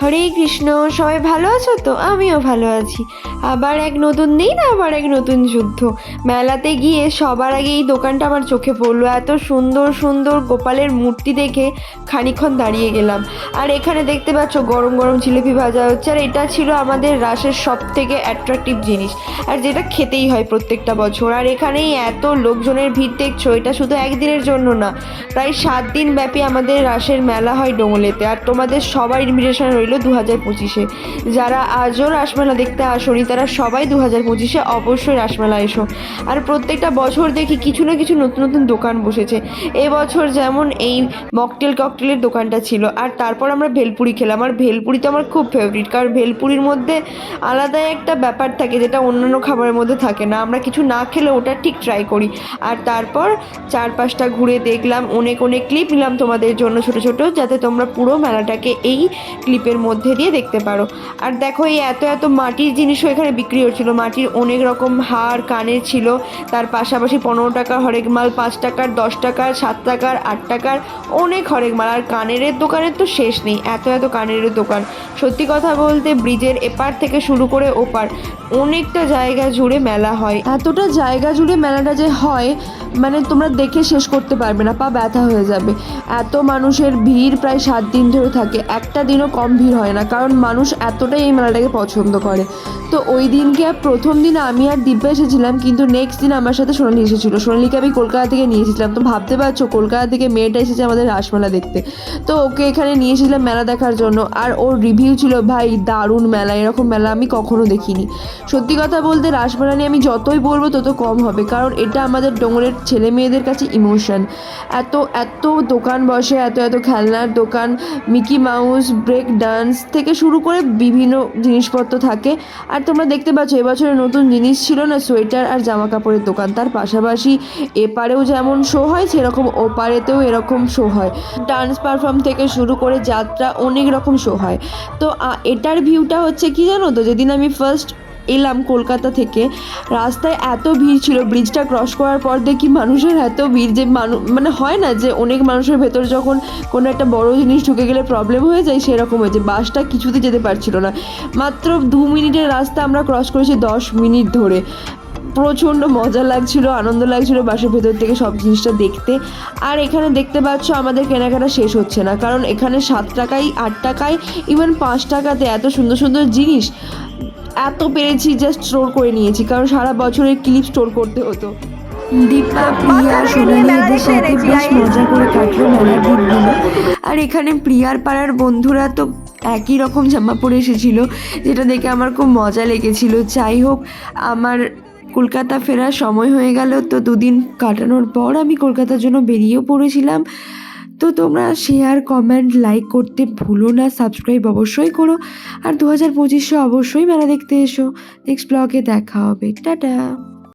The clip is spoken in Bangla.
হরে কৃষ্ণ, সবাই ভালো আছো তো? আমিও ভালো আছি। আবার এক নতুন দিন, আবার এক নতুন যুদ্ধ। মেলাতে গিয়ে সবার আগে এই দোকানটা আমার চোখে পড়লো। এত সুন্দর সুন্দর গোপালের মূর্তি দেখে খানিকক্ষণ দাঁড়িয়ে গেলাম। আর এখানে দেখতে পাচ্ছ গরম গরম জিলিপি ভাজা হচ্ছে, আর এটা ছিল আমাদের রাসের সব থেকে অ্যাট্রাকটিভ জিনিস, আর যেটা খেতেই হয় প্রত্যেকটা বছর। আর এখানেই এত লোকজনের ভিড় দেখছো, এটা শুধু একদিনের জন্য না, প্রায় 7 দিন ব্যাপী আমাদের রাসের মেলা হয় ডোঙলেতে। আর তোমাদের সবার ইনভিটেশন রইল 2025-এ। যারা আজও রাসমেলা দেখতে আসোনি তারা সবাই 2025-এ অবশ্যই রাসমেলা এসো। আর প্রত্যেকটা বছর দেখি কিছু না কিছু নতুন নতুন দোকান বসেছে। এবছর যেমন এই ককটেলের দোকানটা ছিল, আর তারপর আমরা ভেলপুরি খেলাম। আর ভেলপুরি তো আমার খুব ফেভারিট, কারণ ভেলপুরির মধ্যে আলাদাই একটা ব্যাপার থাকে যেটা অন্যান্য খাবারের মধ্যে থাকে না। আমরা কিছু না খেলে ওটা ঠিক ট্রাই করি। আর তারপর চারপাশটা ঘুরে দেখলাম, অনেক অনেক ক্লিপ নিলাম তোমাদের জন্য ছোট ছোট, যাতে তোমরা পুরো মেলাটাকে এই ক্লিপের মধ্যে দিয়ে দেখতে পারো। আর দেখো, এই এত এত মাটির জিনিসও এখানে বিক্রি হচ্ছিল। মাটির অনেক রকম হার কানের ছিল, তার পাশাপাশি 15 টাকা হরেক মাল, 5 টাকার, 10 টাকার, 7 টাকার, 8 টাকার অনেক হরেক মাল। আর কানের দোকানের তো শেষ নেই, এত এত কানের দোকান। সত্যি কথা বলতে ব্রিজের এপার থেকে শুরু করে ওপার অনেকটা জায়গা জুড়ে মেলা হয়। এতটা জায়গা জুড়ে মেলাটা যে হয়, মানে তোমরা দেখে শেষ করতে পারবে না, পা ব্যথা হয়ে যাবে। এত মানুষের ভিড় প্রায় 7 দিন ধরে থাকে, একটা দিনও কম ভিড় হয় না, কারণ মানুষ এতটাই এই মেলাটাকে পছন্দ করে। তো ওই দিনকে প্রথম দিন আমি আর দিব্যা এসেছিলাম, কিন্তু নেক্সট দিন আমার সাথে সোনালি এসেছিল। সোনালিকে আমি কলকাতা থেকে নিয়ে এসেছিলাম। তো ভাবতে পারছো, কলকাতা থেকে মেয়েটা এসেছে আমাদের রাসমেলা দেখতে। তো ওকে এখানে নিয়ে এসেছিলাম মেলা দেখার জন্য। আর ওর রিভিউ ছিল, ভাই দারুণ মেলা, এরকম মেলা আমি কখনো দেখিনি। সত্যি কথা বলতে রাসমেলা নিয়ে আমি যতই বলবো তত কম হবে, কারণ এটা আমাদের ডোঙরের ছেলে মেয়েদের কাছে ইমোশন। এত এত দোকান বসে, এত এত খেলনার দোকান, মিকি মাউস, ব্রেক ডান্স থেকে শুরু করে বিভিন্ন জিনিসপত্র থাকে। আর তোমরা দেখতে পাচ্ছ এবছরের নতুন জিনিস ছিল না, সোয়েটার আর জামা কাপড়ের দোকান। তার পাশাপাশি এপারেও যেমন শো হয় সেরকম ওপারেতেও এরকম শো হয়। ডান্স পারফর্ম থেকে শুরু করে যাত্রা, অনেক রকম শো হয়। তো এটার ভিউটা হচ্ছে কি জানো তো, যেদিন আমি ফার্স্ট এলাম কলকাতা থেকে, রাস্তায় এত ভিড় ছিল। ব্রিজটা ক্রস করার পর দেখি মানুষের এত ভিড় যে মানে হয় না যে অনেক মানুষের ভেতর যখন কোনো একটা বড় জিনিস ঢুকে গেলে প্রবলেম হয়ে যায়, সেরকম হয়েছে। বাসটা কিছুতে যেতে পারছিল না। মাত্র 2 মিনিটের রাস্তা আমরা ক্রস করেছি 10 মিনিট ধরে। প্রচণ্ড মজা লাগছিল, আনন্দ লাগছিল বাসের ভেতর থেকে সব জিনিসটা দেখতে। আর এখানে দেখতে পাচ্ছ আমাদের কেনাকাটা শেষ হচ্ছে না, কারণ এখানে 7 টাকায়, 8 টাকায়, ইভেন 5 টাকাতে এত সুন্দর সুন্দর জিনিস এত পেরেছি জাস্ট স্টোর করে নিয়েছি, কারণ সারা বছরের ক্লিপ স্টোর করতে হতো। দীপা, প্রিয়া, সোনালি এদের সাথে বেশ মজা করে কাটলো মেলার দিনগুলো। আর এখানে প্রিয়ার পাড়ার বন্ধুরা তো একই রকম জামা পরে এসেছিলো, যেটা দেখে আমার খুব মজা লেগেছিল। যাই হোক, আমার কলকাতা ফেরার সময় হয়ে গেল। তো 2 দিন কাটানোর পর আমি কলকাতার জন্য বেরিয়েও পড়েছিলাম। তো তোমরা শেয়ার, কমেন্ট, লাইক করতে ভুলো না, সাবস্ক্রাইব অবশ্যই করো। আর 2025 অবশ্যই মেলা দেখতে এসো। নেক্সট ব্লগে দেখা হবে, টাটা।